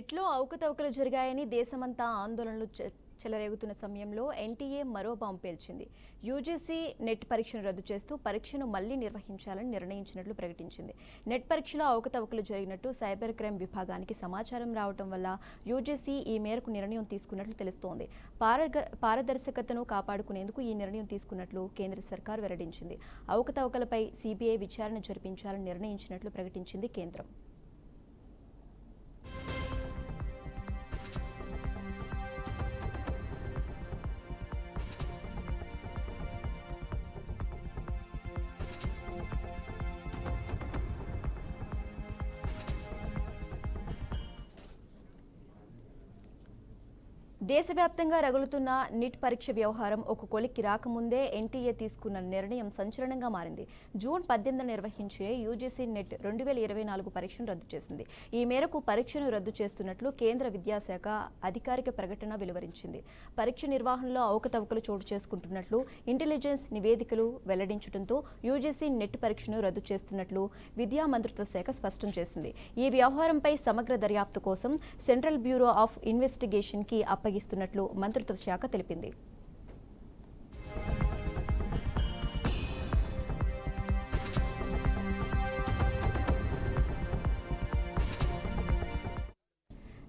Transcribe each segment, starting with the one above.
నెట్లో అవకతవకలు జరిగాయని దేశమంతా ఆందోళనలు చెలరేగుతున్న సమయంలో ఎన్టీఏ మరో బాంబు పేల్చింది. యూజీసీ నెట్ పరీక్షను రద్దు చేస్తూ పరీక్షను మళ్లీ నిర్వహించాలని నిర్ణయించినట్లు ప్రకటించింది. నెట్ పరీక్షలో అవకతవకలు జరిగినట్టు సైబర్ క్రైమ్ విభాగానికి సమాచారం రావడం వల్ల యూజీసీ ఈ మేరకు నిర్ణయం తీసుకున్నట్లు తెలుస్తోంది. పారదర్శకతను కాపాడుకునేందుకు ఈ నిర్ణయం తీసుకున్నట్లు కేంద్ర సర్కార్ వెల్లడించింది. అవకతవకలపై సీబీఐ విచారణ జరిపించాలని నిర్ణయించినట్లు ప్రకటించింది కేంద్రం. దేశవ్యాప్తంగా రగులుతున్న నీట్ పరీక్ష వ్యవహారం ఒక కొలిక్కి రాకముందే ఎన్టీఏ తీసుకున్న నిర్ణయం సంచలనంగా మారింది. జూన్ 18న నిర్వహించే యూజీసీ నెట్ 2024 పరీక్షను రద్దు చేసింది. ఈ మేరకు పరీక్షను రద్దు చేస్తున్నట్లు కేంద్ర విద్యాశాఖ అధికారిక ప్రకటన వెలువరించింది. పరీక్ష నిర్వహణలో అవకతవకలు చోటు చేసుకుంటున్నట్లు ఇంటెలిజెన్స్ నివేదికలు వెల్లడించడంతో యూజీసీ నెట్ పరీక్షను రద్దు చేస్తున్నట్లు విద్యా మంత్రిత్వ శాఖ స్పష్టం చేసింది. ఈ వ్యవహారంపై సమగ్ర దర్యాప్తు కోసం సెంట్రల్ బ్యూరో ఆఫ్ ఇన్వెస్టిగేషన్కి అప్పగిస్తున్నట్లు మంత్రిత్వ శాఖ తెలిపింది.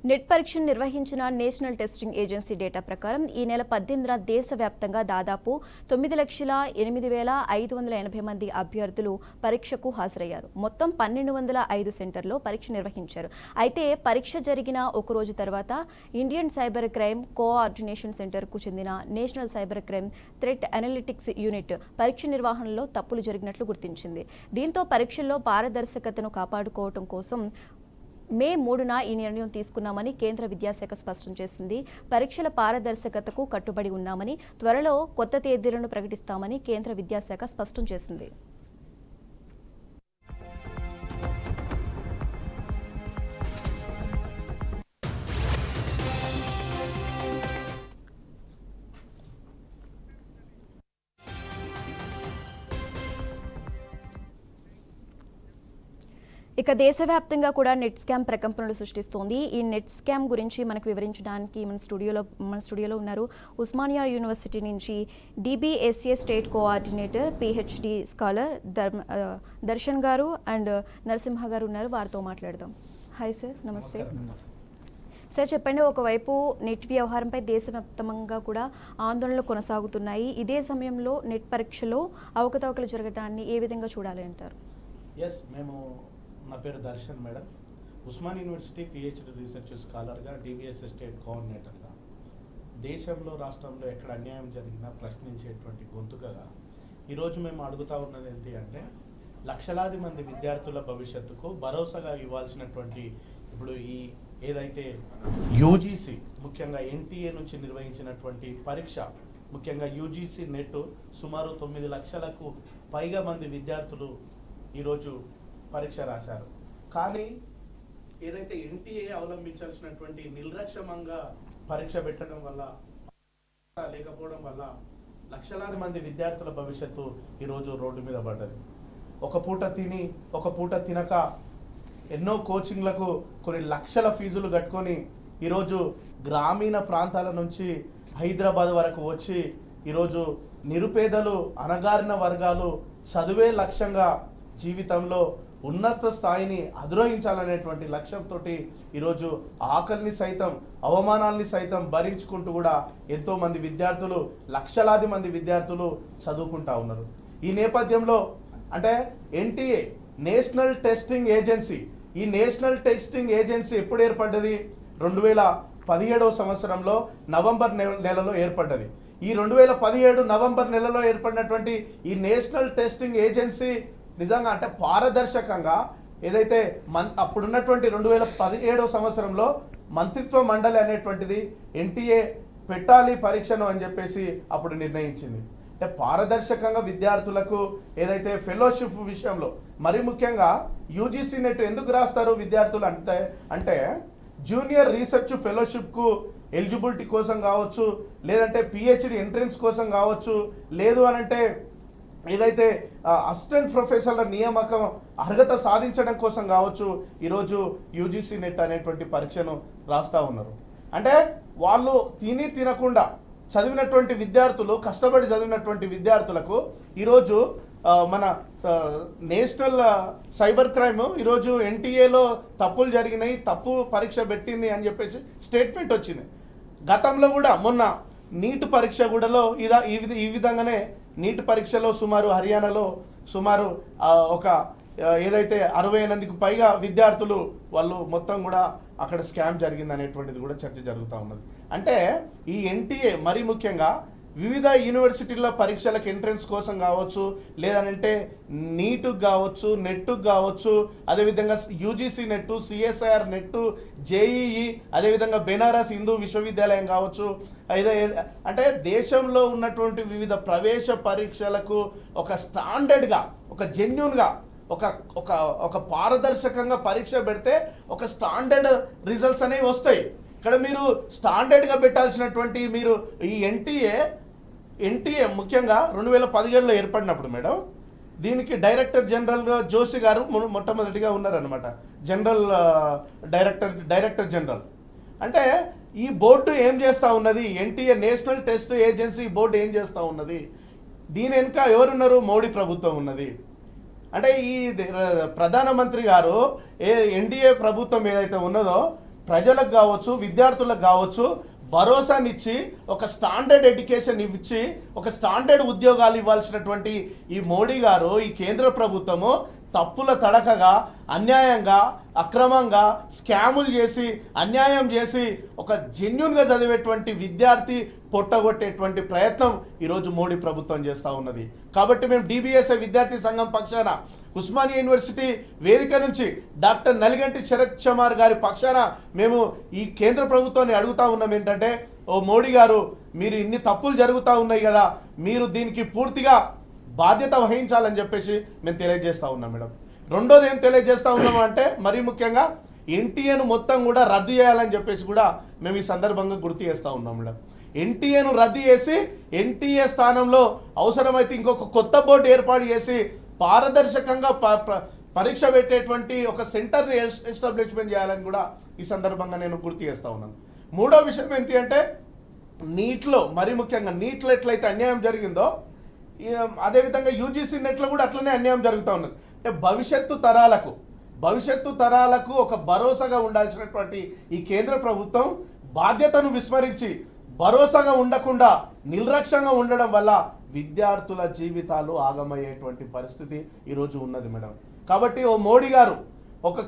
నెట్ పరీక్షను నిర్వహించిన నేషనల్ టెస్టింగ్ ఏజెన్సీ డేటా ప్రకారం ఈ నెల 18న దేశవ్యాప్తంగా దాదాపు 9,08,580 మంది అభ్యర్థులు పరీక్షకు హాజరయ్యారు. మొత్తం 1,205 సెంటర్లో పరీక్ష నిర్వహించారు. అయితే పరీక్ష జరిగిన ఒక రోజు తర్వాత ఇండియన్ సైబర్ క్రైమ్ కోఆర్డినేషన్ సెంటర్కు చెందిన national cyber crime threat analytics unit పరీక్ష నిర్వహణలో తప్పులు జరిగినట్లు గుర్తించింది. దీంతో పరీక్షల్లో పారదర్శకతను కాపాడుకోవడం కోసం మే 3న ఈ నిర్ణయం తీసుకున్నామని కేంద్ర విద్యాశాఖ స్పష్టం చేసింది. పరీక్షల పారదర్శకతకు కట్టుబడి ఉన్నామని, త్వరలో కొత్త తేదీలను ప్రకటిస్తామని కేంద్ర విద్యాశాఖ స్పష్టం చేసింది. ఇక దేశవ్యాప్తంగా కూడా నెట్ స్కామ్ ప్రకంపనలు సృష్టిస్తోంది. ఈ నెట్ స్కామ్ గురించి మనకు వివరించడానికి మన స్టూడియోలో ఉన్నారు ఉస్మానియా యూనివర్సిటీ నుంచి DBSA state coordinator PhD scholar Darshan గారు అండ్ నరసింహ గారు ఉన్నారు. వారితో మాట్లాడదాం. హాయ్ సార్, నమస్తే సార్. చెప్పండి, ఒకవైపు నెట్ వ్యవహారంపై దేశవ్యాప్తంగా కూడా ఆందోళనలు కొనసాగుతున్నాయి. ఇదే సమయంలో నెట్ పరీక్షలో అవకతవకలు జరగడాన్ని ఏ విధంగా చూడాలి అంటారు? నా పేరు Darshan madam. Osman university PhD research స్కాలర్గా, DBSA స్టేట్ కోఆర్డినేటర్గా దేశంలో రాష్ట్రంలో ఎక్కడ అన్యాయం జరిగినా ప్రశ్నించేటువంటి గొంతుకగా ఈరోజు మేము అడుగుతా ఉన్నది ఏంటి అంటే, లక్షలాది మంది విద్యార్థుల భవిష్యత్తుకు భరోసాగా ఇవ్వాల్సినటువంటి ఇప్పుడు ఈ ఏదైతే యూజీసీ ముఖ్యంగా NTA నుంచి నిర్వహించినటువంటి పరీక్ష, ముఖ్యంగా యూజీసీ నెట్ సుమారు 9 లక్షలకు పైగా మంది విద్యార్థులు ఈరోజు పరీక్ష రాశారు. కానీ ఏదైతే NTA అవలంబించాల్సినటువంటి నిర్లక్ష్యంగా పరీక్ష పెట్టడం వల్ల, లేకపోవడం వల్ల లక్షలాది మంది విద్యార్థుల భవిష్యత్తు ఈరోజు రోడ్డు మీద పడ్డది. ఒక పూట తిని ఒక పూట తినక ఎన్నో కోచింగ్లకు కొన్ని లక్షల ఫీజులు కట్టుకొని ఈరోజు గ్రామీణ ప్రాంతాల నుంచి హైదరాబాద్ వరకు వచ్చి ఈరోజు నిరుపేదలు, అణగారిన వర్గాలు చదువే లక్ష్యంగా జీవితంలో ఉన్నత స్థాయిని అధిరోహించాలనేటువంటి లక్ష్యంతో ఈరోజు ఆకలిని సైతం, అవమానాల్ని సైతం భరించుకుంటూ కూడా ఎంతో మంది విద్యార్థులు, లక్షలాది మంది విద్యార్థులు చదువుకుంటా ఉన్నారు. ఈ నేపథ్యంలో అంటే NTA నేషనల్ టెస్టింగ్ ఏజెన్సీ, ఈ నేషనల్ టెస్టింగ్ ఏజెన్సీ ఎప్పుడు ఏర్పడ్డది? 2017వ సంవత్సరంలో నవంబర్ నెలలో ఏర్పడ్డది. ఈ 2017 నవంబర్ నెలలో ఏర్పడినటువంటి ఈ నేషనల్ టెస్టింగ్ ఏజెన్సీ నిజంగా అంటే పారదర్శకంగా ఏదైతే అప్పుడున్నటువంటి 2017వ సంవత్సరంలో మంత్రిత్వ మండలి అనేటువంటిది NTA పెట్టాలి పరీక్షను అని చెప్పేసి అప్పుడు నిర్ణయించింది. అంటే పారదర్శకంగా విద్యార్థులకు ఏదైతే ఫెలోషిప్ విషయంలో, మరి ముఖ్యంగా యూజీసీ నెట్ ఎందుకు రాస్తారు విద్యార్థులు అంటే జూనియర్ రీసెర్చ్ ఫెలోషిప్కు ఎలిజిబిలిటీ కోసం కావచ్చు, లేదంటే PhD ఎంట్రన్స్ కోసం కావచ్చు, లేదు అనంటే ఏదైతే అసిస్టెంట్ ప్రొఫెసర్ల నియామకం అర్హత సాధించడం కోసం కావచ్చు ఈరోజు యూజీసీ నెట్ అనేటువంటి పరీక్షను రాస్తూ ఉన్నారు. అంటే వాళ్ళు తినకుండా చదివినటువంటి విద్యార్థులు, కష్టపడి చదివినటువంటి విద్యార్థులకు ఈరోజు మన నేషనల్ సైబర్ క్రైమ్ ఈరోజు ఎన్టీఏలో తప్పులు జరిగినాయి, తప్పు పరీక్ష పెట్టింది అని చెప్పేసి స్టేట్మెంట్ వచ్చింది. గతంలో కూడా మొన్న నీట్ పరీక్ష కూడాలో ఈ విధంగానే నీట్ పరీక్షలో సుమారు హర్యానాలో సుమారు ఒక ఏదైతే 68కు పైగా విద్యార్థులు వాళ్ళు మొత్తం కూడా అక్కడ స్కామ్ జరిగింది అనేటువంటిది కూడా చర్చ జరుగుతూ ఉన్నది. అంటే ఈ ఎన్టీఏ మరీ ముఖ్యంగా వివిధ యూనివర్సిటీల పరీక్షలకు ఎంట్రన్స్ కోసం కావచ్చు, లేదంటే నీటుకు కావచ్చు, నెట్టుకు కావచ్చు, అదేవిధంగా UGC net, CSIR net, JEE, అదేవిధంగా బెనారస్ హిందూ విశ్వవిద్యాలయం కావచ్చు, అంటే దేశంలో ఉన్నటువంటి వివిధ ప్రవేశ పరీక్షలకు ఒక స్టాండర్డ్గా, ఒక జెన్యూన్గా, ఒక పారదర్శకంగా పరీక్ష పెడితే ఒక స్టాండర్డ్ రిజల్ట్స్ అనేవి వస్తాయి. ఇక్కడ మీరు స్టాండర్డ్గా పెట్టాల్సినటువంటి మీరు ఈ ఎన్టీఏ ముఖ్యంగా 2017లో ఏర్పడినప్పుడు మేడం దీనికి డైరెక్టర్ జనరల్గా జోషి గారు మొట్టమొదటిగా ఉన్నారనమాట, డైరెక్టర్ జనరల్. అంటే ఈ బోర్డు ఏం చేస్తూ ఉన్నది, NTA national test agency board ఏం చేస్తూ ఉన్నది, దీని వెనుక ఎవరున్నారు, మోడీ ప్రభుత్వం ఉన్నది. అంటే ఈ ప్రధానమంత్రి గారు ఎన్డీఏ ప్రభుత్వం ఏదైతే ఉన్నదో ప్రజలకు కావచ్చు, విద్యార్థులకు కావచ్చు భరోసానిచ్చి ఒక స్టాండర్డ్ ఎడ్యుకేషన్ ఇచ్చి ఒక స్టాండర్డ్ ఉద్యోగాలు ఇవ్వాల్సినటువంటి ఈ మోడీ గారు, ఈ కేంద్ర ప్రభుత్వము తప్పుల తడకగా, అన్యాయంగా, అక్రమంగా స్కాములు చేసి, అన్యాయం చేసి ఒక జెన్యూన్గా చదివేటువంటి విద్యార్థి పొట్టగొట్టేటువంటి ప్రయత్నం ఈరోజు మోడీ ప్రభుత్వం చేస్తూ ఉన్నది. కాబట్టి మేము డిబిఎస్ఏ విద్యార్థి సంఘం పక్షాన ఉస్మానియా యూనివర్సిటీ వేదిక నుంచి డాక్టర్ నలిగంటి శరత్ చమార్ గారి పక్షాన మేము ఈ కేంద్ర ప్రభుత్వాన్ని అడుగుతా ఉన్నాం ఏంటంటే, ఓ మోడీ గారు, మీరు ఇన్ని తప్పులు జరుగుతూ ఉన్నాయి కదా, మీరు దీనికి పూర్తిగా బాధ్యత వహించాలని చెప్పేసి మేము తెలియజేస్తూ ఉన్నాం మేడం. రెండోది ఏం తెలియజేస్తూ ఉన్నాము అంటే, మరీ ముఖ్యంగా ఎన్టీఏను మొత్తం కూడా రద్దు చేయాలని చెప్పేసి కూడా మేము ఈ సందర్భంగా గుర్తు చేస్తూ ఉన్నాం మేడం. ఎన్టీఏను రద్దు చేసి ఎన్టీఏ స్థానంలో అవసరమైతే ఇంకొక కొత్త బోర్డు ఏర్పాటు చేసి పారదర్శకంగా పరీక్ష పెట్టేటువంటి ఒక సెంటర్ని ఎస్టాబ్లిష్మెంట్ చేయాలని కూడా ఈ సందర్భంగా నేను గుర్తు చేస్తూ ఉన్నాను. మూడో విషయం ఏంటి అంటే, నీట్లో మరీ ముఖ్యంగా నీట్లో ఎట్లయితే అన్యాయం జరిగిందో అదేవిధంగా యూజీసీ నెట్లో కూడా అట్లనే అన్యాయం జరుగుతూ ఉన్నది. అంటే భవిష్యత్తు తరాలకు ఒక భరోసాగా ఉండాల్సినటువంటి ఈ కేంద్ర ప్రభుత్వం బాధ్యతను విస్మరించి భరోసాగా ఉండకుండా నిర్లక్ష్యంగా ఉండడం వల్ల విద్యార్థుల జీవితాలు ఆగమయ్యేటువంటి పరిస్థితి ఈరోజు ఉన్నది మేడం. కాబట్టి ఓ మోడీ గారు, ఒక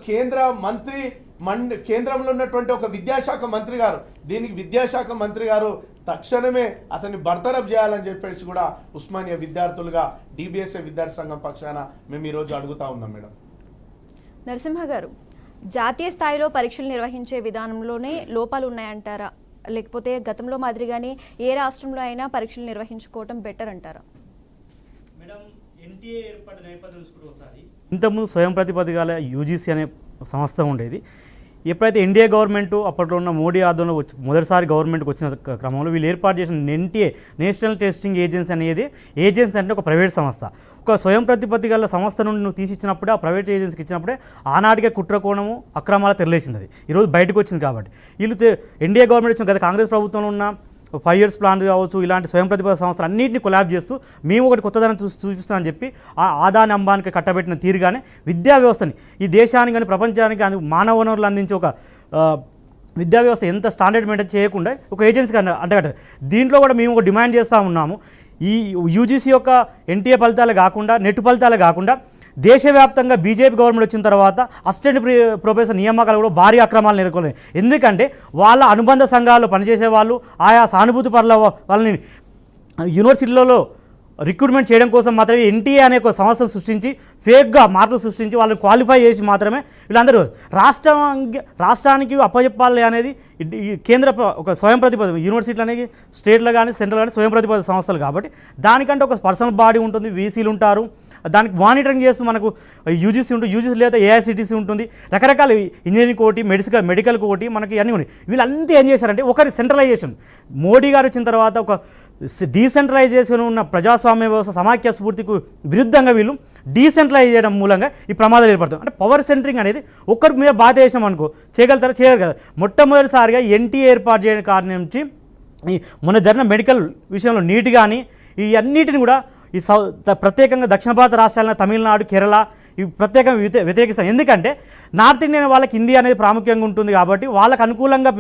కేంద్రంలో ఉన్నటువంటి ఒక విద్యాశాఖ మంత్రి గారు, దీనికి విద్యాశాఖ మంత్రి గారు తక్షణమే అతన్ని బర్తరఫ్ చేయాలని చెప్పేసి కూడా ఉస్మానియా విద్యార్థులుగా డిబిఎస్ఏ విద్యార్థి సంఘం పక్షాన మేము ఈరోజు అడుగుతా ఉన్నాం మేడం. నరసింహ గారు, జాతీయ స్థాయిలో పరీక్షలు నిర్వహించే విధానంలోనే లోపాలు ఉన్నాయంటారా, లేకపోతే గతంలో మాదిరిగానే ఏ రాష్ట్రంలో అయినా పరీక్షలు నిర్వహించుకోవటం బెటర్ అంటారా? మేడం, ఎన్టీఏ ఏర్పడిన నేపథ్యం చూసుకుంటే ఒకసారి ఇంతకుముందు స్వయం ప్రతిపత్తిగల యూజీసీ అనే సంస్థ ఉండేది. ఎప్పుడైతే ఎన్డీఏ గవర్నమెంట్ అప్పట్లో ఉన్న మోడీ ఆధ్వర్యంలో మొదటిసారి గవర్నమెంట్కి వచ్చిన క్రమంలో వీళ్ళు ఏర్పాటు చేసిన ఎన్టీఏ నేషనల్ టెస్టింగ్ ఏజెన్సీ అనేది ఏజెన్సీ అంటే ఒక ప్రైవేట్ సంస్థ. ఒక స్వయం ప్రతిపత్తి గల సంస్థ నుండి నువ్వు తీసిచ్చినప్పుడే ఆ ప్రైవేట్ ఏజెన్సీకి ఇచ్చినప్పుడే ఆనాటికే కుట్రకోణము అక్రమాలు తెరలేసింది. అది ఈరోజు బయటకు వచ్చింది. కాబట్టి వీళ్ళు ఎన్డీఏ గవర్నమెంట్ వచ్చిన గత కాంగ్రెస్ ప్రభుత్వంలో ఉన్న 5 years ప్లాన్ కావచ్చు, ఇలాంటి స్వయం ప్రతిపత్తి సంస్థలు అన్నింటినీ కొలాబ్ చేస్తూ మేము ఒకటి కొత్తదనం చూపిస్తామని చెప్పి ఆదాని అంబానికి కట్టబెట్టిన తీరుగానే విద్యా వ్యవస్థని ఈ దేశానికి కానీ ప్రపంచానికి మానవ వనరులు అందించే ఒక విద్యా వ్యవస్థ ఎంత స్టాండర్డ్ మెయింటైన్ చేయకుండా ఒక ఏజెన్సీకి అంటే దీంట్లో కూడా మేము ఒక డిమాండ్ చేస్తూ ఉన్నాము. ఈ యూజీసీ యొక్క ఎన్టీఏ ఫలితాలు కాకుండా, నెట్ ఫలితాలు కాకుండా దేశవ్యాప్తంగా బీజేపీ గవర్నమెంట్ వచ్చిన తర్వాత అసిస్టెంట్ ప్రొఫెసర్ నియామకాలు కూడా భారీ అక్రమాలు నెలకొన్నాయి. ఎందుకంటే వాళ్ళ అనుబంధ సంఘాల్లో పనిచేసే వాళ్ళు, ఆయా సానుభూతి పరుల వాళ్ళని యూనివర్సిటీలలో రిక్రూట్మెంట్ చేయడం కోసం మాత్రమే ఎన్టీఏ అనే ఒక సంస్థను సృష్టించి ఫేక్గా మార్కులు సృష్టించి వాళ్ళని క్వాలిఫై చేసి మాత్రమే వీళ్ళందరూ రాష్ట్రానికి అప్పచెప్పాలి అనేది ఈ కేంద్ర ఒక స్వయం ప్రతిపత్తి యూనివర్సిటీలు అనేది స్టేట్లో కానీ సెంట్రల్ కానీ స్వయం ప్రతిపత్తి సంస్థలు. కాబట్టి దానికంటే ఒక పర్సనల్ బాడీ ఉంటుంది, వీసీలు ఉంటారు, దానికి మానిటరింగ్ చేస్తూ మనకు యూజీసీ ఉంటుంది, యూజీసీ లేదా ఏఐసిటీసీ ఉంటుంది, రకరకాల ఇంజనీరింగ్ కోటి, మెడికల్ కోటి మనకి అన్నీ ఉన్నాయి. వీళ్ళంతా ఏం చేశారంటే ఒకరి సెంట్రలైజేషన్. మోడీ గారు వచ్చిన తర్వాత ఒక డీసెంట్రలైజేషన్ ఉన్న ప్రజాస్వామ్య వ్యవస్థ సమాఖ్య స్ఫూర్తికి విరుద్ధంగా వీళ్ళు డీసెంట్రలైజ్ చేయడం మూలంగా ఈ ప్రమాదాలు ఏర్పడతాయి. అంటే పవర్ సెంటరింగ్ అనేది ఒక్కరి మీద బాధ చేసాం అనుకో చేయగలుగుతారా, చేయరు కదా. మొట్టమొదటిసారిగా ఎన్టీఏ ఏర్పాటు చేయడం కారణం నుంచి ఈ మొన్న జరిగిన మెడికల్ విషయంలో నీట్ కానీ ఈ అన్నిటిని కూడా ఈ ప్రత్యేకంగా దక్షిణ భారత రాష్ట్రాలైన తమిళనాడు, కేరళ ఇవి ప్రత్యేకంగా వ్యతిరేకిస్తాం. ఎందుకంటే నార్త్ ఇండియన్ వాళ్ళకి హిందీ అనేది ప్రాముఖ్యంగా ఉంటుంది కాబట్టి వాళ్ళకి అనుకూలంగా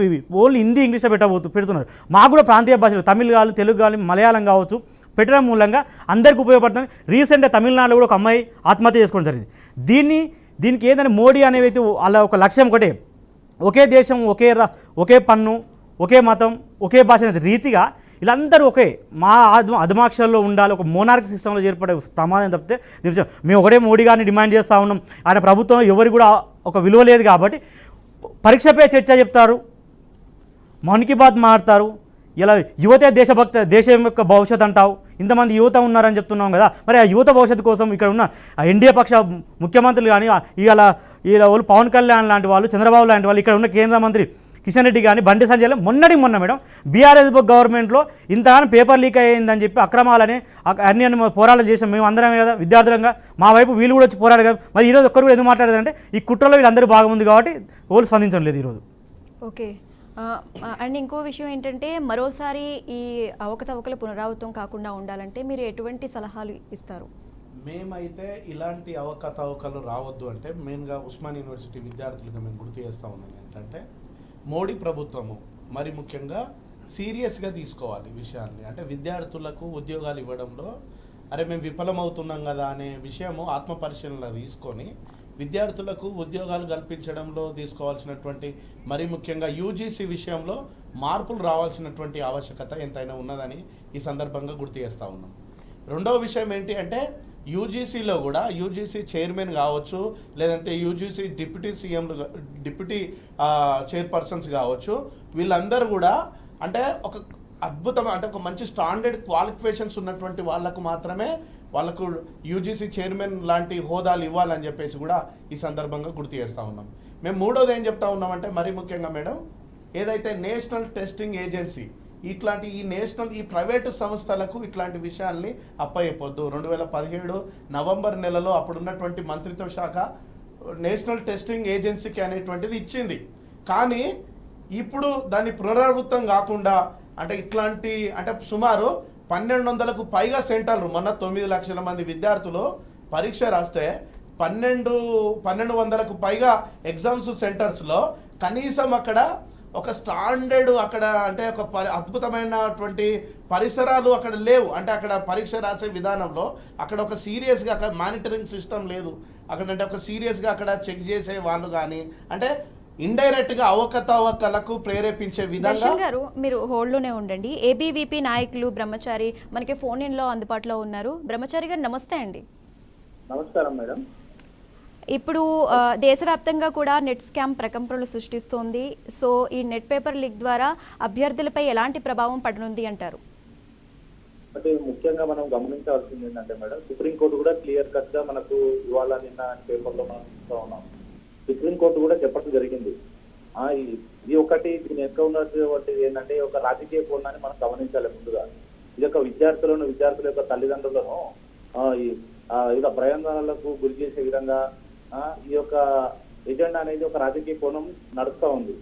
ఓన్లీ హిందీ ఇంగ్లీష్లో పెడుతున్నారు. మాకు కూడా ప్రాంతీయ భాషలు తమిళ్ కానీ, తెలుగు కానీ, మలయాళం కావచ్చు పెట్టడం మూలంగా అందరికీ ఉపయోగపడుతుంది. రీసెంట్గా తమిళనాడులో కూడా ఒక అమ్మాయి ఆత్మహత్య చేసుకోవడం జరిగింది. దీనికి ఏంటంటే మోడీ అనేది వాళ్ళ ఒక లక్ష్యం ఒకటే, ఒకే దేశం, ఒకే పన్ను, ఒకే మతం, ఒకే భాష అనేది రీతిగా వీళ్ళందరూ ఒకే మా అధమాక్షల్లో ఉండాలి, ఒక మోనార్క్ సిస్టంలో ఏర్పడే ప్రమాదం తప్పితే మేము ఒకటే మోడీ గారిని డిమాండ్ చేస్తూ ఉన్నాం. ఆయన ప్రభుత్వం ఎవరికి కూడా ఒక విలువ లేదు కాబట్టి పరీక్షపై చర్చ చెప్తారు, మన్ కీ బాత్ మాట్లాడతారు. ఇలా యువతే దేశం యొక్క భవిష్యత్ అంటావు, ఇంతమంది యువత ఉన్నారని చెప్తున్నాం కదా. మరి ఆ యువత భవిష్యత్తు కోసం ఇక్కడ ఉన్న ఎన్డీఏ పక్ష ముఖ్యమంత్రులు కానీ ఇలా వాళ్ళు పవన్ కళ్యాణ్ లాంటి వాళ్ళు, చంద్రబాబు లాంటి వాళ్ళు, ఇక్కడ ఉన్న కేంద్ర మంత్రి కిషన్ రెడ్డి కానీ, బండి సంజయ్ మొన్న మేడం బీఆర్ఎస్ గవర్నమెంట్లో ఇంతగానో పేపర్ లీక్ అయ్యిందని చెప్పి అక్రమాలని అన్ని పోరాటం చేసాం మేము అందరమే కదా విద్యార్థులంగా. మా వైపు వీళ్ళు కూడా వచ్చి పోరాడు కదా. మరి ఈరోజు ఒక్కరు కూడా ఎందుకు మాట్లాడేదంటే ఈ కుట్రలో వీళ్ళందరూ బాగుంది కాబట్టి వాళ్ళు స్పందించడం లేదు ఈరోజు. ఓకే. అండ్ ఇంకో విషయం ఏంటంటే మరోసారి ఈ అవకతవకలు పునరావృతం కాకుండా ఉండాలంటే మీరు ఎటువంటి సలహాలు ఇస్తారు? మేమైతే ఇలాంటి అవకతవకలు రావద్దు అంటే మెయిన్గా ఉస్మాన్ యూనివర్సిటీ విద్యార్థులుగా మేము గుర్తు చేస్తూ ఉన్నాం ఏంటంటే మోడీ ప్రభుత్వము మరి ముఖ్యంగా సీరియస్గా తీసుకోవాలి విషయాన్ని. అంటే విద్యార్థులకు ఉద్యోగాలు ఇవ్వడంలో మేము విఫలమవుతున్నాం కదా అనే విషయము ఆత్మపరిశీలన తీసుకొని విద్యార్థులకు ఉద్యోగాలు కల్పించడంలో తీసుకోవాల్సినటువంటి మరి ముఖ్యంగా యూజీసీ విషయంలో మార్పులు రావాల్సినటువంటి ఆవశ్యకత ఎంతైనా ఉన్నదని ఈ సందర్భంగా గుర్తు చేస్తూ ఉన్నాం. రెండవ విషయం ఏంటి అంటే యూజీసీలో కూడా యూజీసీ చైర్మన్ కావచ్చు, లేదంటే యూజీసీ డిప్యూటీ చైర్పర్సన్స్ కావచ్చు, వీళ్ళందరూ కూడా అంటే ఒక అద్భుతం అంటే ఒక మంచి స్టాండర్డ్ క్వాలిఫికేషన్స్ ఉన్నటువంటి వాళ్ళకు మాత్రమే వాళ్ళకు యూజీసీ చైర్మన్ లాంటి హోదాలు ఇవ్వాలని చెప్పేసి కూడా ఈ సందర్భంగా గుర్తు చేస్తూ ఉన్నాం. మేము మూడోది ఏం చెప్తా ఉన్నామంటే మరి ముఖ్యంగా మేడం ఏదైతే నేషనల్ టెస్టింగ్ ఏజెన్సీ ఈ ప్రైవేటు సంస్థలకు ఇట్లాంటి విషయాల్ని అప్పయ్యొద్దు. 2017 నవంబర్ నెలలో అప్పుడున్నటువంటి మంత్రిత్వ శాఖ నేషనల్ టెస్టింగ్ ఏజెన్సీకి అనేటువంటిది ఇచ్చింది. కానీ ఇప్పుడు దాన్ని పునరావృతం కాకుండా అంటే ఇట్లాంటి అంటే సుమారు 1200కు పైగా సెంటర్లు మొన్న 9 లక్షల మంది విద్యార్థులు పరీక్ష రాస్తే 1200కు పైగా ఎగ్జామ్స్ సెంటర్స్లో కనీసం అక్కడ ఒక స్టాండర్డ్ అక్కడ అంటే ఒక అద్భుతమైనటువంటి పరిసరాలు అక్కడ లేవు. అంటే అక్కడ పరీక్ష రాసే విధానంలో అక్కడ ఒక సీరియస్గా అక్కడ మానిటరింగ్ సిస్టమ్ లేదు. అక్కడ అంటే ఒక సీరియస్గా అక్కడ చెక్ చేసే వాళ్ళు కానీ అంటే ఇండైరెక్ట్గా అవకతవకలకు ప్రేరేపించే విధంగా. గారు మీరు హోల్డ్లోనే ఉండండి. ఏబీవీపీ నాయకులు బ్రహ్మచారి మనకి ఫోన్ ఇన్లో అందుబాటులో ఉన్నారు. బ్రహ్మచారి గారు నమస్తే అండి. నమస్కారం మేడం. ఇప్పుడు దేశవ్యాప్తంగా కూడా నెట్ స్కామ్ ప్రకంపనలు సృష్టిస్తోంది. సో ఈ నెట్ పేపర్ లీక్ ద్వారా అభ్యర్థులపై ఎలాంటి ప్రభావం పడనుంది అంటారు? అంటే ముఖ్యంగా మనం గమనించాల్సింది ఏంటంటే మేడం సుప్రీంకోర్టు కూడా క్లియర్ కట్ గా మనకు ఇవాళ నిన్న పేపర్లో మనం చూస్తూ ఉన్నాం. సుప్రీంకోర్టు కూడా చెప్పడం జరిగింది. ఇది ఒకటి దీని వెనుక ఉన్నటువంటి ఏంటంటే ఒక రాజకీయ కోణాన్ని మనం గమనించాలి. ముందుగా ఇది యొక్క విద్యార్థుల యొక్క తల్లిదండ్రులను ఇక ప్రయోజనాలకు గురి చేసే విధంగా ఈ యొక్క ఎజెండా అనేది ఒక రాజకీయ కోణం నడుస్తూ ఉంది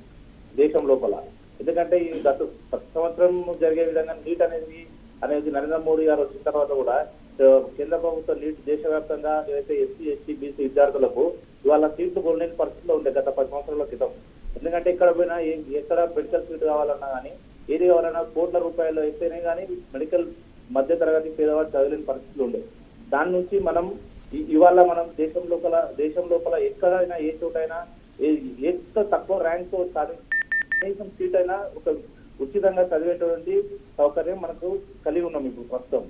దేశం లోపల. ఎందుకంటే ఈ ప్రతి సంవత్సరం జరిగే విధంగా నీట్ అనేది నరేంద్ర మోడీ గారు వచ్చిన తర్వాత కూడా కేంద్ర ప్రభుత్వం నీట్ దేశవ్యాప్తంగా ఏదైతే ఎస్సీ, ఎస్టీ, బీసీ విద్యార్థులకు ఇవాళ సీట్లు కొనలేని పరిస్థితిలో ఉండే గత 10 సంవత్సరాల క్రితం. ఎందుకంటే ఎక్కడ పోయినా ఎక్కడ మెడికల్ సీట్ కావాలన్నా కానీ ఏది కావాలన్నా కోట్ల రూపాయలు అయితేనే కానీ మెడికల్ మధ్య తరగతి పేదవాడు చదవలేని పరిస్థితులు ఉండే. దాని నుంచి మనం ఇవాళ మనం దేశం లోపల ఎక్కడైనా ఏ చోటైనా ఎంత తక్కువ ర్యాంక్ కనీసం సీట్ అయినా ఒక ఉచితంగా చదివేటువంటి సౌకర్యం మనకు కలిగి ఉన్నాం ఇప్పుడు ప్రస్తుతం.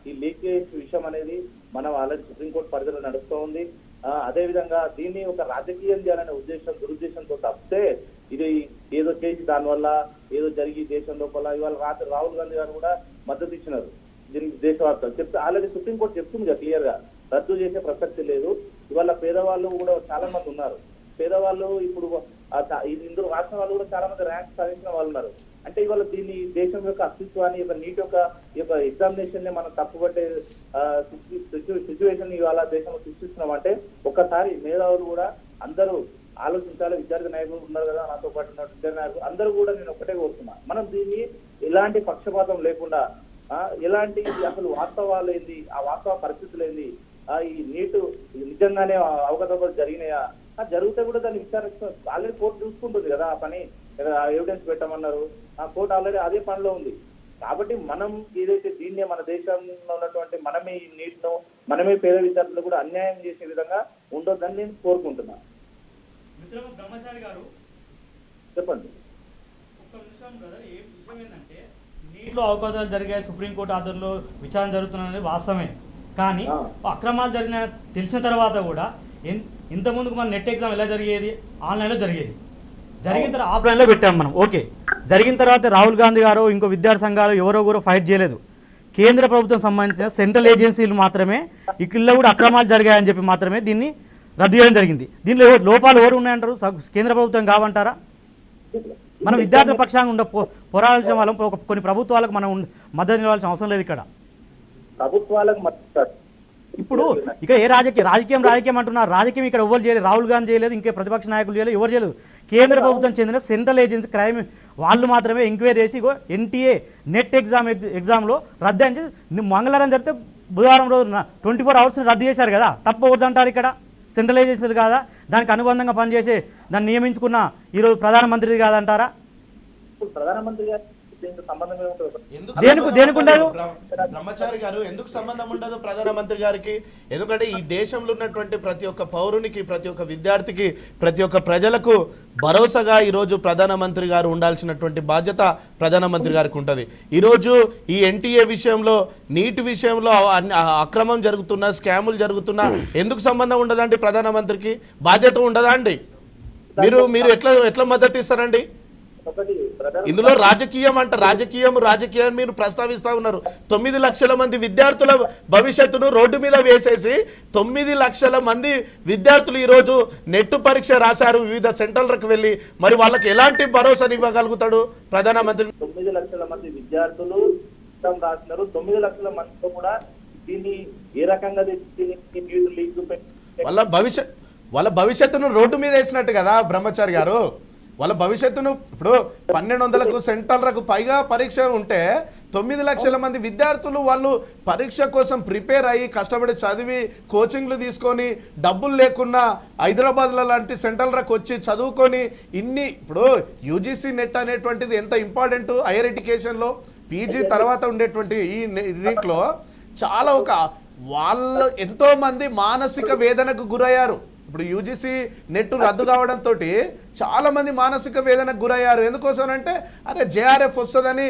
ఈ లీకేజ్ విషయం అనేది మనం ఆల్రెడీ సుప్రీంకోర్టు పరిధిలో నడుస్తూ ఉంది. అదేవిధంగా దీన్ని ఒక రాజకీయం చేయాలనే దురుద్దేశంతో తప్పితే ఇది ఏదో చేసి దానివల్ల ఏదో జరిగి దేశం లోపల ఇవాళ రాత్రి రాహుల్ గాంధీ గారు కూడా మద్దతు ఇచ్చినారు దీనికి దేశవ్యాప్తంగా. చెప్తే ఆల్రెడీ సుప్రీంకోర్టు చెప్తుంది కదా క్లియర్ గా రద్దు చేసే ప్రసక్తి లేదు. ఇవాళ పేదవాళ్ళు కూడా చాలా మంది ఉన్నారు. పేదవాళ్ళు ఇప్పుడు ఇందులో రాసిన వాళ్ళు కూడా చాలా మంది ర్యాంక్ సాధించిన వాళ్ళు ఉన్నారు. అంటే ఇవాళ దీన్ని దేశం యొక్క అస్తిత్వాన్ని నీట్ యొక్క ఎగ్జామినేషన్ ని మనం తప్పుపట్టే సిచ్యువేషన్ ఇవాళ దేశంలో సృష్టిస్తున్నామంటే ఒక్కసారి మేధావులు కూడా అందరూ ఆలోచించాలి. విద్యార్థి నాయకులు ఉన్నారు కదా నాతో పాటు ఉన్న విద్యార్థి నాయకులు అందరూ కూడా నేను ఒకటే కోరుతున్నా, మనం దీన్ని ఎలాంటి పక్షపాతం లేకుండా ఎలాంటి అసలు వాస్తవాలు ఏంది, ఆ వాస్తవ పరిస్థితులు ఏంది, ఈ నీటు నిజంగానే అవకతవకలు జరిగినాయా, జరిగితే కూడా దాన్ని విచారిస్తూ ఆల్రెడీ కోర్టు చూసుకుంటుంది కదా ఆ పని. ఎవిడెన్స్ పెట్టమన్నారు, ఆ కోర్టు ఆల్రెడీ అదే పనిలో ఉంది. కాబట్టి మనం ఏదైతే దీన్నే మన దేశంలో ఉన్నటువంటి మనమే ఈ నీటిను మనమే పేద విద్యార్థులు కూడా అన్యాయం చేసే విధంగా ఉండొద్దని నేను కోరుకుంటున్నా. మిత్రము బ్రహ్మచారి గారు చెప్పండి. ఒక్క నిమిషం బ్రదర్, ఏ విషయం ఏంటంటే నీటిలో అవకాశాలు జరిగాయి, సుప్రీంకోర్టు ఆధ్వర్యంలో విచారణ జరుగుతున్నది వాస్తవమే. కానీ అక్రమాలు జరిగిన తెలిసిన తర్వాత కూడా ఇంతకుముందుకు మన నెట్ ఎగ్జామ్ ఎలా జరిగేది, ఆన్లైన్లో జరిగేది. జరిగిన తర్వాత ఆఫ్లైన్లో పెట్టాం మనం, ఓకే. జరిగిన తర్వాత రాహుల్ గాంధీ గారు ఇంకో విద్యార్థి సంఘాలు ఎవరో ఫైట్ చేయలేదు. కేంద్ర ప్రభుత్వం సంబంధించిన సెంట్రల్ ఏజెన్సీలు మాత్రమే ఇక్కడ కూడా అక్రమాలు జరిగాయని చెప్పి మాత్రమే దీన్ని రద్దు చేయడం జరిగింది. దీనిలో లోపాలు ఎవరు ఉన్నాయంటారు? కేంద్ర ప్రభుత్వం కావంటారా? మనం విద్యార్థుల పక్షాన్ని పోరాడాల్సిన వాళ్ళం. కొన్ని ప్రభుత్వాలకు మనం మద్దతు ఇవ్వాల్సిన అవసరం లేదు. ఇక్కడ ప్రభుత్వాలకు ఇప్పుడు ఇక్కడ ఏ రాజకీయం అంటున్నారు. రాజకీయం ఇక్కడ ఎవరు చేయలేదు, రాహుల్ గాంధీ చేయలేదు, ఇంకే ప్రతిపక్ష నాయకులు చేయలేదు, ఎవరు చేయలేదు. కేంద్ర ప్రభుత్వం చెందిన సెంట్రల్ ఏజెన్సీ క్రైమ్ వాళ్ళు మాత్రమే ఎంక్వైరీ చేసి ఎన్టీఏ నెట్ ఎగ్జామ్లో రద్దు అని మంగళవారం జరిగితే బుధవారం రోజు 24 hours రద్దు చేశారు కదా. తప్పకూడదు అంటారు. ఇక్కడ సెంట్రల్ ఏజెన్సీ కాదా, దానికి అనుబంధంగా పనిచేసి దాన్ని నియమించుకున్న ఈరోజు ప్రధానమంత్రిది కాదంటారా? ప్రధానమంత్రి గారు సంబంధం దేనికి ఉండదు? బ్రహ్మచారి గారు ఎందుకు సంబంధం ఉండదు ప్రధానమంత్రి గారికి? ఎందుకంటే ఈ దేశంలో ఉన్నటువంటి ప్రతి ఒక్క పౌరునికి, ప్రతి ఒక్క విద్యార్థికి, ప్రతి ఒక్క ప్రజలకు భరోసాగా ఈరోజు ప్రధానమంత్రి గారు ఉండాల్సినటువంటి బాధ్యత ప్రధానమంత్రి గారికి ఉంటుంది. ఈరోజు ఈ ఎన్టీఏ విషయంలో, నీటి విషయంలో అక్రమం జరుగుతున్నా, స్కాములు జరుగుతున్నా ఎందుకు సంబంధం ఉండదండి? ప్రధానమంత్రికి బాధ్యత ఉండదా అండి? మీరు ఎట్లా మద్దతు ఇస్తారండి? ఇందులో రాజకీయం మీరు ప్రస్తావిస్తా ఉన్నారు. 9 లక్షల మంది విద్యార్థుల భవిష్యత్తును రోడ్డు మీద వేసేసి 9 లక్షల మంది విద్యార్థులు ఈరోజు నెట్ పరీక్ష రాశారు వివిధ సెంటర్లకు వెళ్ళి. మరి వాళ్ళకి ఎలాంటి భరోసాని ఇవ్వగలుగుతాడు ప్రధానమంత్రి? 9 లక్షల మంది విద్యార్థులు రాసినారు. 9 లక్షల మందితో కూడా దీన్ని ఏ రకంగా వాళ్ళ భవిష్యత్తును రోడ్డు మీద వేసినట్టు కదా బ్రహ్మచారి గారు. వాళ్ళ భవిష్యత్తును ఇప్పుడు 1200 సెంటర్లకు పైగా పరీక్ష ఉంటే 9 లక్షల మంది విద్యార్థులు వాళ్ళు పరీక్ష కోసం ప్రిపేర్ అయ్యి కష్టపడి చదివి కోచింగ్లు తీసుకొని డబ్బులు లేకున్నా హైదరాబాద్ల లాంటి సెంటర్లకు వచ్చి చదువుకొని ఇప్పుడు యూజీసీ నెట్ అనేటువంటిది ఎంత ఇంపార్టెంట్ హైయర్ ఎడ్యుకేషన్లో. పీజీ తర్వాత ఉండేటువంటి ఈ దీంట్లో చాలా వాళ్ళు ఎంతోమంది మానసిక వేదనకు గురయ్యారు. ఇప్పుడు యూజీసీ నెట్ రద్దు కావడంతో చాలామంది మానసిక వేదనకు గురయ్యారు. ఎందుకోసం అంటే జేఆర్ఎఫ్ వస్తుందని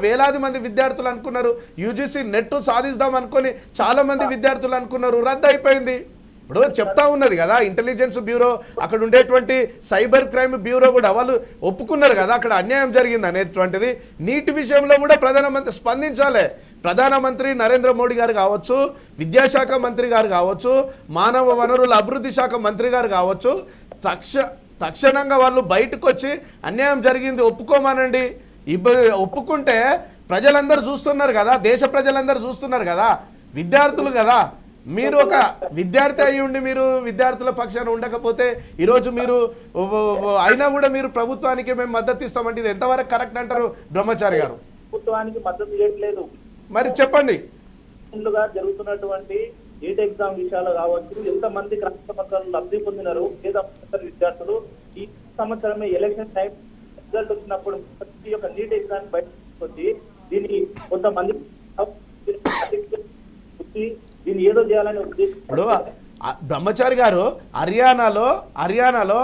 వేలాది మంది విద్యార్థులు అనుకున్నారు. యూజీసీ నెట్ సాధిస్తాం అనుకొని చాలామంది విద్యార్థులు అనుకున్నారు, రద్దు అయిపోయింది. ఇప్పుడు చెప్తా ఉన్నది కదా ఇంటెలిజెన్స్ బ్యూరో, అక్కడ ఉండేటువంటి సైబర్ క్రైమ్ బ్యూరో కూడా వాళ్ళు ఒప్పుకున్నారు కదా అక్కడ అన్యాయం జరిగింది అనేటువంటిది. నీటి విషయంలో కూడా ప్రధానమంత్రి స్పందించాలి. ప్రధానమంత్రి నరేంద్ర మోడీ గారు కావచ్చు, విద్యాశాఖ మంత్రి గారు కావచ్చు, మానవ వనరుల అభివృద్ధి శాఖ మంత్రి గారు కావచ్చు, తక్షణంగా వాళ్ళు బయటకు వచ్చి అన్యాయం జరిగింది ఒప్పుకోమానండి. ఒప్పుకుంటే ప్రజలందరూ చూస్తున్నారు కదా, దేశ ప్రజలందరూ చూస్తున్నారు కదా, విద్యార్థులు కదా. మీరు ఒక విద్యార్థి అయ్యి ఉండి మీరు విద్యార్థుల పక్షాన ఉండకపోతే ఈరోజు మీరు అయినా కూడా మీరు ప్రభుత్వానికి మేము మద్దతు ఇస్తామంటే ఇది ఎంతవరకు కరెక్ట్ అంటారు బ్రహ్మచారి గారు? ప్రభుత్వానికి మద్దతు ఇవ్వట్లేదు. మరి చెప్పండి. జరుగుతున్నటువంటి నీట్ ఎగ్జామ్ విషయాలు కావచ్చు, ఎంతమంది క్రమసంవత్సరాలు లబ్ధి పొందినారు పేద విద్యార్థులు. ఈ సంవత్సరమే ఎలక్షన్ టైం రిజల్ట్ వచ్చినప్పుడు ఈ యొక్క నీట్ ఎగ్జామ్ బయటకు వచ్చి దీన్ని కొంతమంది దీన్ని ఏదో చేయాలని ఇప్పుడు బ్రహ్మచారి గారు హర్యానాలో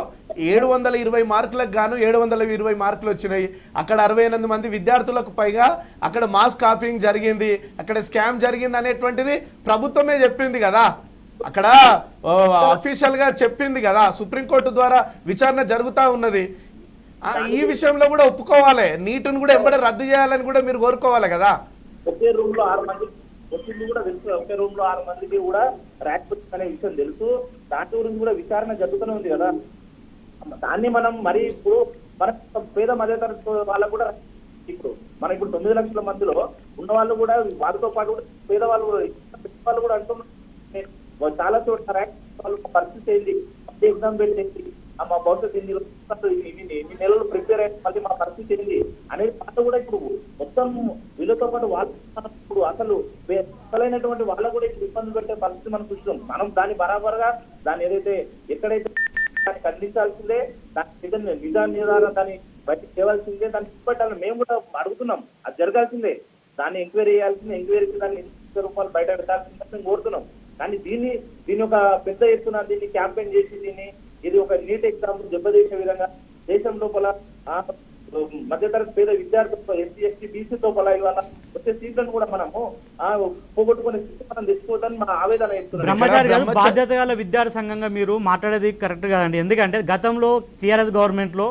720 మార్కులకు గాను 720 మార్కులు వచ్చినాయి. అక్కడ 68 మంది విద్యార్థులకు పైగా అక్కడ మాస్ కాపీయింగ్ జరిగింది, అక్కడ స్కామ్ జరిగింది అనేటువంటిది ప్రభుత్వమే చెప్పింది కదా. అక్కడ అఫీషియల్గా చెప్పింది కదా. సుప్రీంకోర్టు ద్వారా విచారణ జరుగుతూ ఉన్నది. ఈ విషయంలో కూడా ఒప్పుకోవాలి. నీటును కూడా ఎంబడే రద్దు చేయాలని కూడా మీరు కోరుకోవాలి కదా. ఒకే రూమ్ లో 6 మంది వచ్చింది కూడా తెలుసు. ఒకే రూమ్ లో 6 మందికి కూడా ర్యాంక్ అనే విషయం తెలుసు. దాంట్ గురించి కూడా విచారణ జరుగుతూనే ఉంది కదా. దాన్ని మనం మరి ఇప్పుడు మన పేద మధ్యతరగతి వాళ్ళకు కూడా ఇప్పుడు మన ఇప్పుడు 9 లక్షల మందిలో ఉన్న వాళ్ళు కూడా వారితో పాటు కూడా పేదవాళ్ళు కూడా వాళ్ళు కూడా అంటున్నారు చాలా చోట్ల వాళ్ళ పరిస్థితి ఏంటి, ఎగ్జామ్ పెట్టేసి మా భవిష్యత్తు ఎన్ని నెలలు ప్రిపేర్ అయ్యి మళ్ళీ మా పరిస్థితి ఏంటి అనేది వాళ్ళు కూడా ఇప్పుడు మొత్తం వీళ్ళతో పాటు వాళ్ళు ఇప్పుడు అసలైనటువంటి వాళ్ళకు కూడా ఇప్పుడు ఇబ్బంది పెట్టే పరిస్థితి మనం చూస్తాం. మనం దాన్ని బరాబర్గా దాన్ని ఏదైతే ఎక్కడైతే దాన్ని ఖండించాల్సిందే, దాని నిజాధార దాన్ని బయటకు తేవాల్సిందే, దాన్ని చూపెట్టాలని మేము కూడా అడుగుతున్నాం. అది జరగాల్సిందే, దాన్ని ఎంక్వైరీ చేయాల్సిందే, ఎంక్వైరీకి దాన్ని రూపాయలు బయట పెట్టాల్సిందే మేము కోరుతున్నాం. కానీ దీన్ని ఒక పెద్ద ఎత్తున దీన్ని క్యాంపెయిన్ చేసి దీన్ని ఇది ఒక నీట్ ఎగ్జామ్ దెబ్బతీసే విధంగా దేశం లోపల మధ్యతరగతి పేద విద్యార్థులతో ఎస్సీ ఎస్టీ బీసీతో ఇవాళ వచ్చే సీట్లను కూడా మనము పోగొట్టుకునే స్థితి మనం తెచ్చుకోవద్దని మన ఆవేదన చెప్తున్నాం. బ్రహ్మచారి గారు, బాధ్యత గల విద్యార్థి సంఘంగా మీరు మాట్లాడేది కరెక్ట్ కాదండి. ఎందుకంటే గతంలో టీఆర్ఎస్ గవర్నమెంట్లో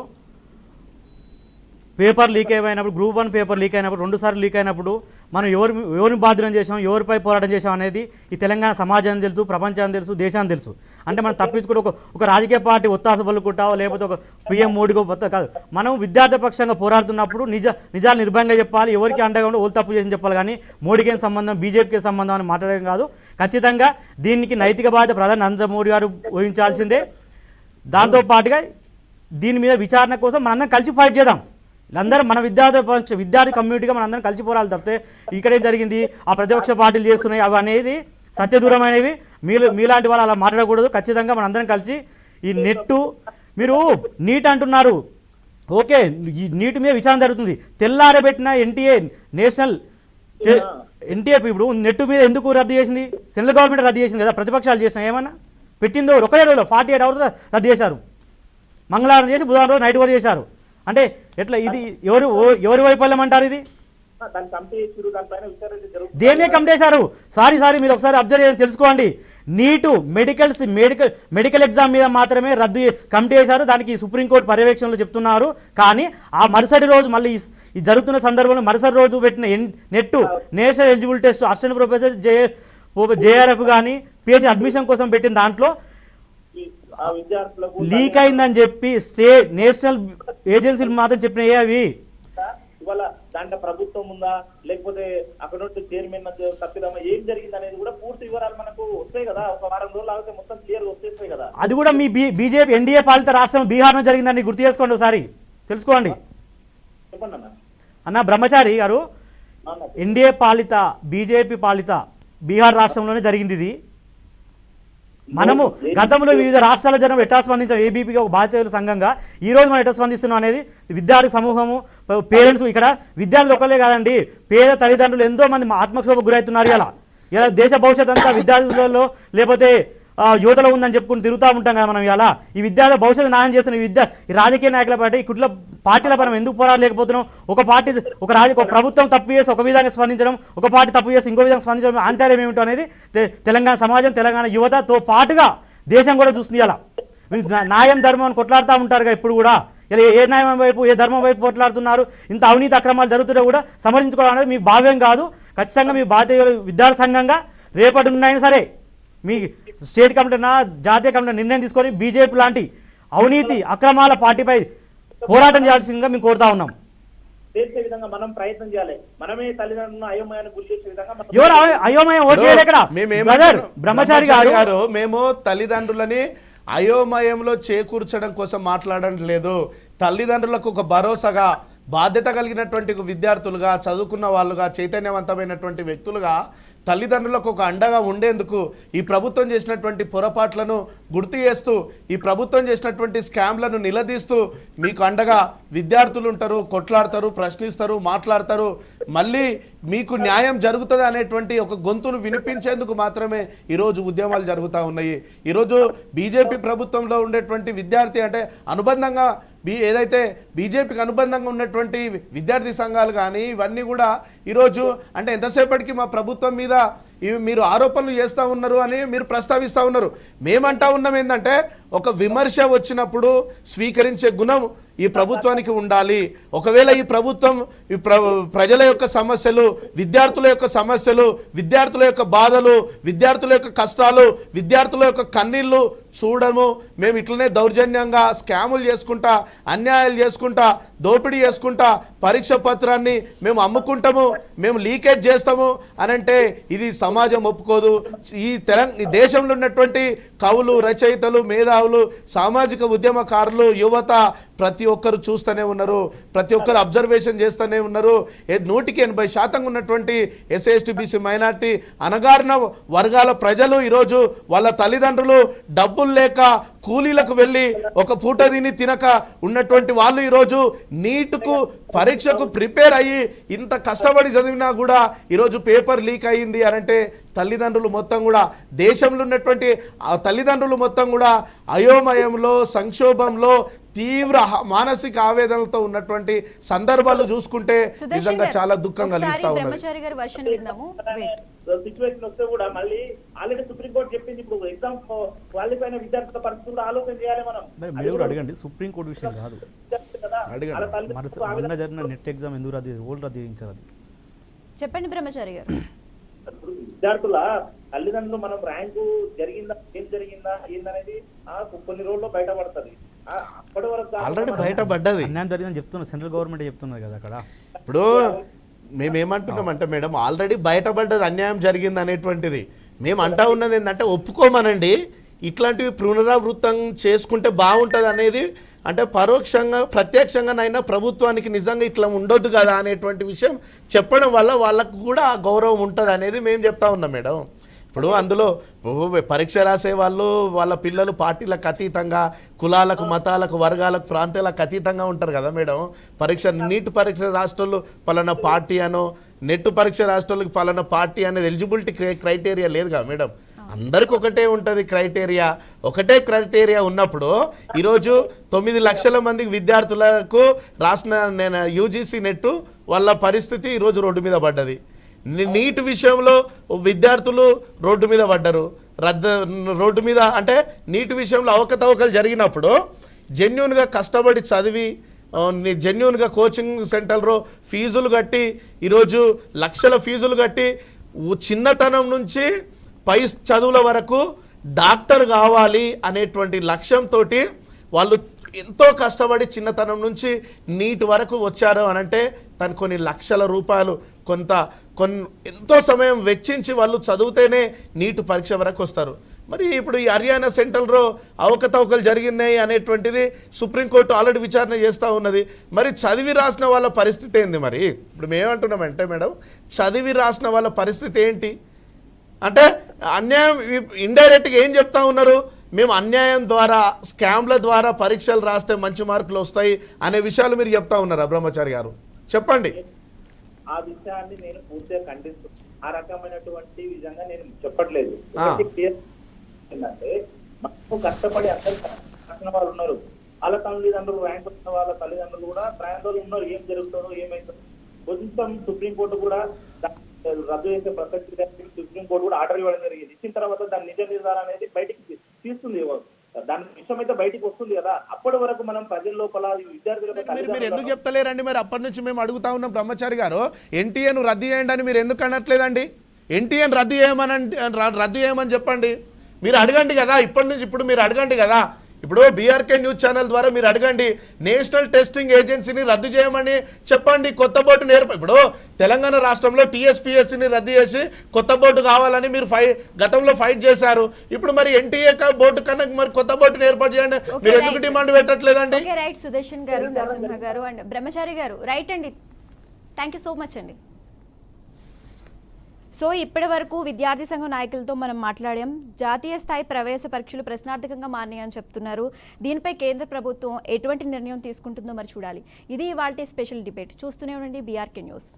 పేపర్ లీక్ అయినప్పుడు, గ్రూప్ 1 పేపర్ లీక్ అయినప్పుడు, 2 సార్లు లీక్ అయినప్పుడు మనం ఎవరిని బాధ్యులను చేసాం, ఎవరిపై పోరాటం చేసాం అనేది ఈ తెలంగాణ సమాజానికి తెలుసు, ప్రపంచానికి తెలుసు, దేశానికి తెలుసు. అంటే మనం తప్పించుకుంటే ఒక రాజకీయ పార్టీ ఒత్తాస పలుకుంటావో లేకపోతే ఒక పిఎం మోడీకో కాదు. మనం విద్యార్థి పక్షంగా పోరాడుతున్నప్పుడు నిజాలు నిర్భయంగా చెప్పాలి, ఎవరికి అండగా ఉండి వాళ్ళు తప్పు చేసి చెప్పాలి. కానీ మోడీకి సంబంధం, బీజేపీకి సంబంధం అని మాట్లాడడం కాదు. ఖచ్చితంగా దీనికి నైతిక బాధ్యత ప్రధాని నరేంద్ర మోడీ గారు వహించాల్సిందే. దాంతోపాటుగా దీని మీద విచారణ కోసం మనందరం కలిసి ఫైట్ చేద్దాం. అందరం మన విద్యార్థి కమ్యూనిటీగా మన అందరం కలిసి పోరాలి తప్పితే ఇక్కడేం జరిగింది, ఆ ప్రతిపక్ష పార్టీలు చేస్తున్నాయి అవి అనేది సత్యదూరమైనవి. మీలాంటి వాళ్ళు అలా మాట్లాడకూడదు. ఖచ్చితంగా మన అందరం కలిసి ఈ మీరు నీట్ అంటున్నారు, ఓకే, ఈ నీట్ మీద విచారణ జరుగుతుంది. తెల్లారబెట్టిన ఎన్టీఏ ఇప్పుడు నెట్ మీద ఎందుకు రద్దు చేసింది? సెంట్రల్ గవర్నమెంట్ రద్దు చేసింది కదా, ప్రతిపక్షాలు చేసినా ఏమన్నా పెట్టిందో? ఒకటే రోజులో 48 అవర్స్ రద్దు చేశారు. మంగళవారం చేసి బుధవారం రోజు నైట్ వరకు చేశారు. అంటే ఎట్లా ఇది ఎవరి వైఫల్యం అంటారు? ఇది దేన్నే కమిటీ చేశారు? సారీ మీరు ఒకసారి అబ్జర్వ్ చేసి తెలుసుకోండి. నీటు మెడికల్ ఎగ్జామ్ మీద మాత్రమే కమిటీ చేశారు. దానికి సుప్రీంకోర్టు పర్యవేక్షణలో చెప్తున్నారు. కానీ ఆ మరుసటి రోజు మళ్ళీ ఈ జరుగుతున్న సందర్భంలో మరుసటి రోజు పెట్టిన national eligible test assistant professor JRF కానీ పిహెచ్డి అడ్మిషన్ కోసం పెట్టిన దాంట్లో లీక్ అయిందని చెప్పి నేషనల్ ఏజెన్సీలు మాత్రం చెప్పినాయి. అవి ఇవాళ దాంట్లో ప్రభుత్వం ఉందా లేకపోతే అక్కడ చైర్మన్ తప్పిదమా ఏం జరిగింది అనేది కూడా పూర్తి వివరాలు మనకు వస్తాయి కదా. ఒక వారం రోజులు ఆగితే మొత్తం క్లియర్ వచ్చేస్తాయి కదా. అది కూడా మీ బీజేపీ ఎన్డీఏ పాలిత రాష్ట్రం బీహార్లో జరిగిందని గుర్తు చేసుకోండి, ఒకసారి తెలుసుకోండి. చెప్పండి అన్న బ్రహ్మచారి గారు, ఎన్డీఏ పాలిత బీజేపీ పాలిత బీహార్ రాష్ట్రంలోనే జరిగింది ఇది. మనము గతంలో వివిధ రాష్ట్రాల జనం ఎట్లా స్పందించాం, ఏబీపీగా ఒక బాధ్యతల సంఘంగా ఈరోజు మనం ఎట్లా స్పందిస్తున్నాం అనేది విద్యార్థి సమూహము, పేరెంట్స్, ఇక్కడ విద్యార్థులు ఒక్కలే కాదండి, పేద తల్లిదండ్రులు ఎంతో మంది ఆత్మక్షోభకు గురవుతున్నారు. ఇలా దేశ భవిష్యత్ అంతా విద్యార్థులలో లేకపోతే యువతలో ఉందని చెప్పుకుని తిరుగుతూ ఉంటాం కదా మనం. ఇలా ఈ విద్యార్థుల భవిష్యత్తు న్యాయం చేస్తున్న ఈ రాజకీయ నాయకుల పార్టీ ఈ కుట్ల పార్టీల మనం ఎందుకు పోరాడలేకపోతున్నాం? ఒక ప్రభుత్వం తప్పు చేసి ఒక విధంగా స్పందించడం, ఒక పార్టీ తప్పు చేసి ఇంకో విధంగా స్పందించడం ఆంతర్యం ఏమిటో అనేది తెలంగాణ సమాజం, తెలంగాణ యువతతో పాటుగా దేశం కూడా చూస్తుంది. ఇలా న్యాయం ధర్మం అని కొట్లాడుతూ ఉంటారుగా ఇప్పుడు కూడా. ఇలా ఏ న్యాయం వైపు ఏ ధర్మం వైపు కొట్లాడుతున్నారు? ఇంత అవినీతి అక్రమాలు జరుగుతుంటే కూడా సమర్థించుకోవడం అనేది మీ భావ్యం కాదు. ఖచ్చితంగా మీ బాధ్యత విద్యార్థి సంఘంగా రేపటి ఉన్నాయని సరే మీ స్టేట్ కమిటీనా జాతీయ కమిటీ నిర్ణయం తీసుకొని బీజేపీ లాంటి అవినీతి అక్రమాల పార్టీపై పోరాటం చేయాల్సిందిగా మేము కోరుతా ఉన్నాం. చేసే విధంగా మనం ప్రయత్నం చేయాలి. మనమే తల్లిదండ్రులను అయోమయాన్ని గురి చేసే విధంగా ఎవరు అయోమయం ఓటు చేయలేదు ఇక్కడ. బ్రదర్ బ్రహ్మచారి గారు, మేము తల్లిదండ్రులని అయోమయంలో చేకూర్చడం కోసం మాట్లాడడం లేదు. తల్లిదండ్రులకు ఒక భరోసాగా, బాధ్యత కలిగినటువంటి విద్యార్థులుగా, చదువుకున్న వాళ్ళుగా, చైతన్యవంతమైనటువంటి వ్యక్తులుగా తల్లిదండ్రులకు ఒక అండగా ఉండేందుకు ఈ ప్రభుత్వం చేసినటువంటి పొరపాట్లను గుర్తు చేస్తూ, ఈ ప్రభుత్వం చేసినటువంటి స్కామ్లను నిలదీస్తూ మీకు అండగా విద్యార్థులు ఉంటారు, కొట్లాడతారు, ప్రశ్నిస్తారు, మాట్లాడతారు. మళ్ళీ మీకు న్యాయం జరుగుతుంది అనేటువంటి ఒక గొంతును వినిపించేందుకు మాత్రమే ఈరోజు ఉద్యమాలు జరుగుతూ ఉన్నాయి. ఈరోజు బీజేపీ ప్రభుత్వంలో ఉండేటువంటి విద్యార్థి అంటే అనుబంధంగా ఏదైతే బీజేపీకి అనుబంధంగా ఉన్నటువంటి విద్యార్థి సంఘాలు కానీ ఇవన్నీ కూడా ఈరోజు అంటే ఎంతసేపటికి మా ప్రభుత్వం మీద ఇవి మీరు ఆరోపణలు చేస్తూ ఉన్నారు అని మీరు ప్రస్తావిస్తూ ఉన్నారు. మేమంటా ఉన్నాం ఏంటంటే ఒక విమర్శ వచ్చినప్పుడు స్వీకరించే గుణం ఈ ప్రభుత్వానికి ఉండాలి. ఒకవేళ ఈ ప్రభుత్వం ప్రజల యొక్క సమస్యలు, విద్యార్థుల యొక్క సమస్యలు, విద్యార్థుల యొక్క బాధలు, విద్యార్థుల యొక్క కష్టాలు, విద్యార్థుల యొక్క కన్నీళ్ళు చూడము, మేము ఇట్లనే దౌర్జన్యంగా స్కాములు చేసుకుంటా, అన్యాయాలు చేసుకుంటా, దోపిడీ చేసుకుంటా పరీక్ష పత్రాన్ని మేము అమ్ముకుంటాము, మేము లీకేజ్ చేస్తాము అని అంటే ఇది సమాజం ఒప్పుకోదు. ఈ దేశంలో ఉన్నటువంటి కవులు, రచయితలు, మేధావులు, సామాజిక ఉద్యమకారులు, యువత ప్రతి ఒక్కరు చూస్తూనే ఉన్నారు, ప్రతి ఒక్కరు అబ్జర్వేషన్ చేస్తూనే ఉన్నారు. 100% ఉన్నటువంటి ఎస్సీ ఎస్టీ బీసీ మైనార్టీ అణగారిన వర్గాల ప్రజలు ఈరోజు వాళ్ళ తల్లిదండ్రులు డబ్బులు లేక కూలీలకు వెళ్ళి ఒక పూట తినక ఉన్నటువంటి వాళ్ళు ఈరోజు నీట్కు పరీక్షకు ప్రిపేర్ అయ్యి ఇంత కష్టపడి చదివినా కూడా ఈరోజు పేపర్ లీక్ అయ్యింది అని అంటే తల్లిదండ్రులు మొత్తం కూడా, దేశంలో ఉన్నటువంటి తల్లిదండ్రులు మొత్తం కూడా అయోమయంలో, సంక్షోభంలో, తీవ్ర మానసిక ఆవేదనలతో ఉన్నటువంటి సందర్భాలు చూసుకుంటే నిజంగా చాలా దుఃఖం కలిగిస్తా ఉన్నది. బ్రహ్మచారి గారి వర్షన్ విందాము. సిచ్యువేషన్ వస్తే కూడా మళ్ళీ ఆల్రెడీ సుప్రీంకోర్టు చెప్పింది, ఇప్పుడు ఎగ్జామ్ క్వాలిఫై అయిన విద్యార్థుల పరిస్థితి కూడా ఆలోచన చేయాలి మనం. మీరు కూడా అడగండి, సుప్రీంకోర్టు విషయం కాదు. మొన్న జరిగిన నెట్ ఎగ్జామ్ ఎందుకు రద్దు చేయించారు అది చెప్పండి బ్రహ్మచారి గారు. ఇప్పుడు విద్యార్థుల తల్లిదండ్రులు మనం ర్యాంకు జరిగిందా, ఏం జరిగిందా ఏందనేది కొన్ని రోజుల్లో బయటపడుతుంది. అప్పటి వరకు ఆల్రెడీ బయటపడ్డది, అన్యాయం జరిగిందని చెప్తున్నారు, సెంట్రల్ గవర్నమెంట్ చెప్తున్నారు కదా అక్కడ. ఇప్పుడు మేమేమంటున్నామంటే మేడం, ఆల్రెడీ బయటపడ్డది అన్యాయం జరిగింది అనేటువంటిది. మేము అంటా ఉన్నది ఏంటంటే ఒప్పుకోమనండి, ఇట్లాంటివి పునరావృతం చేసుకుంటే బాగుంటుంది అనేది, అంటే పరోక్షంగా ప్రత్యక్షంగానైనా ప్రభుత్వానికి నిజంగా ఇట్లా ఉండొద్దు కదా అనేటువంటి విషయం చెప్పడం వల్ల వాళ్ళకు కూడా ఆ గౌరవం ఉంటుంది అనేది మేము చెప్తా ఉన్నాం మేడం. ఇప్పుడు అందులో పరీక్ష రాసే వాళ్ళు వాళ్ళ పిల్లలు పార్టీలకు అతీతంగా, కులాలకు, మతాలకు, వర్గాలకు, ప్రాంతాలకు అతీతంగా ఉంటారు కదా మేడం. నీట్ పరీక్ష రాష్ట్రాలు పలానా పార్టీ అనో, నెట్ పరీక్ష రాష్ట్రాలకు పలానా పార్టీ అనేది ఎలిజిబిలిటీ క్రైటీరియా లేదు కదా మేడం. అందరికి ఒకటే ఉంటుంది క్రైటీరియా. ఒకటే క్రైటీరియా ఉన్నప్పుడు ఈరోజు 9 లక్షల మంది విద్యార్థులకు రాసిన నేను యూజీసీ నెట్ వాళ్ళ పరిస్థితి ఈరోజు రోడ్డు మీద పడ్డది. నీట్ విషయంలో విద్యార్థులు రోడ్డు మీద పడ్డారు. రోడ్డు మీద అంటే నీట్ విషయంలో అవకతవకలు జరిగినప్పుడు జెన్యూన్గా కష్టపడి చదివి జెన్యూన్గా కోచింగ్ సెంటర్లో ఫీజులు కట్టి ఈరోజు లక్షల ఫీజులు కట్టి చిన్నతనం నుంచి పై చదువుల వరకు డాక్టర్ కావాలి అనేటువంటి లక్ష్యంతో వాళ్ళు ఎంతో కష్టపడి చిన్నతనం నుంచి నీట్ వరకు వచ్చారు అనంటే తను కొన్ని లక్షల రూపాయలు ఎంతో సమయం వెచ్చించి వాళ్ళు చదివితేనే నీట్ పరీక్ష వరకు వస్తారు. మరి ఇప్పుడు ఈ హర్యానా సెంట్రల్లో అవకతవకలు జరిగినాయి అనేటువంటిది సుప్రీంకోర్టు ఆల్రెడీ విచారణ చేస్తూ ఉన్నది. మరి చదివి రాసిన వాళ్ళ పరిస్థితి ఏంది? మరి ఇప్పుడు మేమేమంటున్నామంటే మేడం, చదివి రాసిన వాళ్ళ పరిస్థితి ఏంటి అంటే అన్యాయం ఇండైరెక్ట్గా ఏం చెప్తా ఉన్నారు, మేము అన్యాయం ద్వారా, స్కామ్ల ద్వారా పరీక్షలు రాస్తే మంచి మార్కులు వస్తాయి అనే విషయాలు మీరు చెప్తా ఉన్నారా బ్రహ్మచారి గారు? చెప్పండి. ఆ విషయాన్ని నేను పూర్తిగా ఖండిస్తున్నాను. ఆ రకమైనటువంటి విధంగా నేను చెప్పట్లేదు. ఏంటంటే మనకు కష్టపడి అందరూ కష్టిన వాళ్ళు ఉన్నారు, వాళ్ళ తల్లిదండ్రులు ర్యాంక్ వచ్చిన వాళ్ళ తల్లిదండ్రులు కూడా ప్రయాణాలు ఉన్నారు. ఏం జరుగుతుందో ఏమైతుందో కొంచెం సుప్రీంకోర్టు కూడా రద్దు చేసే ప్రసక్తి సుప్రీంకోర్టు కూడా ఆర్డర్ ఇవ్వడం జరిగింది. ఇచ్చిన తర్వాత దాని నిజ నిర్ధారణ అనేది బయటికి తీస్తుంది, దాని విషయం అయితే బయటికి వస్తుంది కదా. అప్పటి వరకు మనం ప్రజల లోపల మీరు ఎందుకు చెప్తలేరండి? మరి అప్పటి నుంచి మేము అడుగుతా ఉన్నాం బ్రహ్మచారి గారు, ఎన్టీఏను రద్దు చేయండి అని మీరు ఎందుకు అనట్లేదండి? ఎన్టీఏను రద్దు చేయమని చెప్పండి, మీరు అడగండి కదా. ఇప్పటి నుంచి ఇప్పుడు మీరు అడగండి కదా. ఇప్పుడు బీఆర్కే న్యూస్ ఛానల్ ద్వారా మీరు అడగండి, నేషనల్ టెస్టింగ్ ఏజెన్సీని రద్దు చేయమని చెప్పండి. కొత్త బోర్డు ఇప్పుడు తెలంగాణ రాష్ట్రంలో టీఎస్పీఎస్సీని రద్దు చేసి కొత్త బోర్డు కావాలని మీరు గతంలో ఫైట్ చేశారు. ఇప్పుడు మరి ఎన్టీఏ బోర్డు కన్నా మరి కొత్త బోర్డుని ఏర్పాటు చేయండి, మీరు ఎందుకు డిమాండ్ పెట్టట్లేదండి? రైట్ సుదర్శన్ గారు, నరసింహ గారు అండ్ బ్రహ్మచారి గారు, రైట్ అండి. థ్యాంక్ యూ సో మచ్ అండి. సో ఇప్పటి వరకు విద్యార్థి సంఘం నాయకులతో మనం మాట్లాడాం. జాతీయ స్థాయి ప్రవేశ పరీక్షలు ప్రశ్నార్థకంగా మారినాయని చెప్తున్నారు. దీనిపై కేంద్ర ప్రభుత్వం ఎటువంటి నిర్ణయం తీసుకుంటుందో మరి చూడాలి. ఇది ఇవాల్టి స్పెషల్ డిబేట్. చూస్తూనే ఉండండి బీఆర్కే న్యూస్.